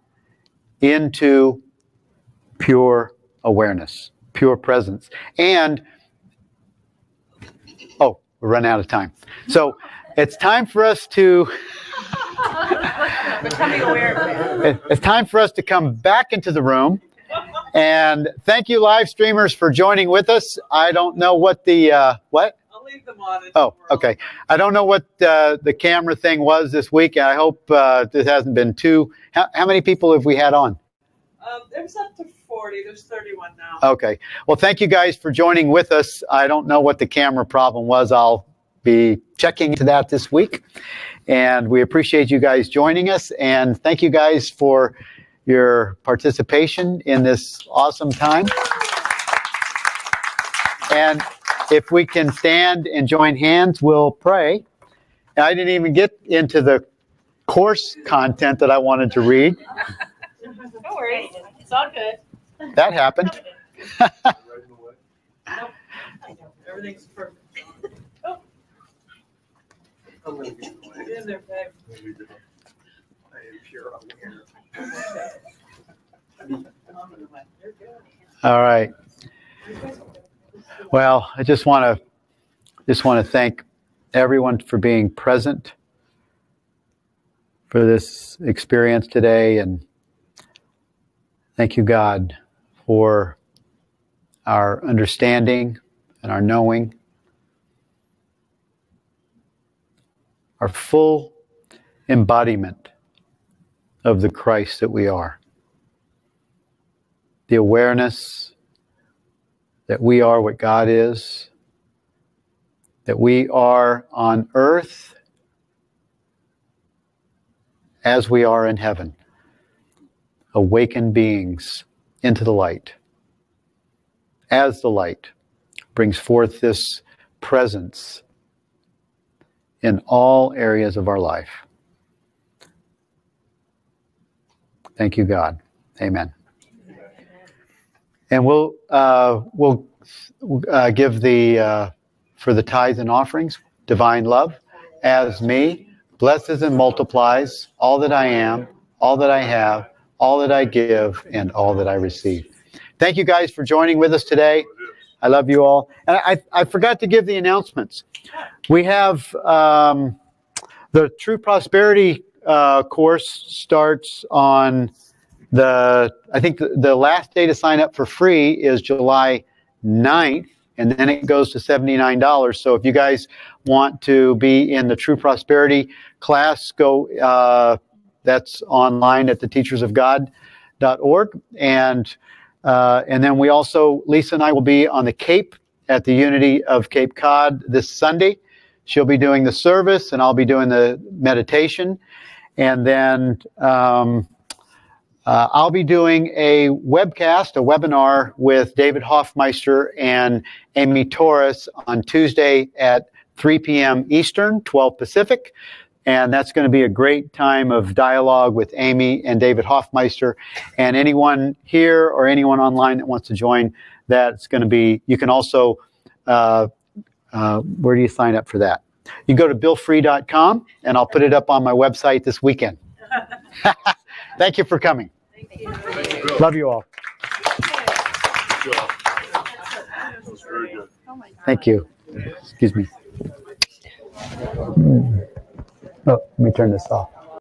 into pure awareness, pure presence. And we're running out of time. So it's time for us to Becoming aware of it. it's time for us to come back into the room. And thank you, live streamers, for joining with us. I don't know what the what? I'll leave them on. Oh, okay. I don't know what the camera thing was this week. I hope this hasn't been too. How many people have we had on? There's up to 40. There's 31 now. Okay. Well, thank you guys for joining with us. I don't know what the camera problem was. I'll be checking into that this week. And we appreciate you guys joining us. And thank you guys for your participation in this awesome time. And if we can stand and join hands, we'll pray. I didn't even get into the course content that I wanted to read. Don't worry. It's all good. That happened. Everything's perfect. Get in there, babe. All right. Well, I just want to thank everyone for being present for this experience today, and thank you, God, for our understanding and our knowing, our full embodiment of the Christ that we are. The awareness that we are what God is, that we are on earth as we are in heaven, awakened beings into the light. As the light brings forth this presence in all areas of our life. Thank you, God. Amen. And we'll give for the tithes and offerings, divine love, as me, blesses and multiplies all that I am, all that I have, all that I give, and all that I receive. Thank you guys for joining with us today. I love you all. And I forgot to give the announcements. We have the True Prosperity course starts on I think the last day to sign up for free is July 9th, and then it goes to $79. So if you guys want to be in the True Prosperity class, go, that's online at theteachersofgod.org. And then we also, Lisa and I will be on the Cape at the Unity of Cape Cod this Sunday. She'll be doing the service, and I'll be doing the meditation. And then I'll be doing a webcast, a webinar with David Hoffmeister and Amy Torres on Tuesday at 3 p.m. Eastern, 12 Pacific. And that's going to be a great time of dialogue with Amy and David Hoffmeister. And anyone here or anyone online that wants to join, that's going to be, you can also, where do you sign up for that? You go to billfree.com, and I'll put it up on my website this weekend. Thank you for coming. Thank you. Love you all. Thank you. Excuse me. Oh, let me turn this off.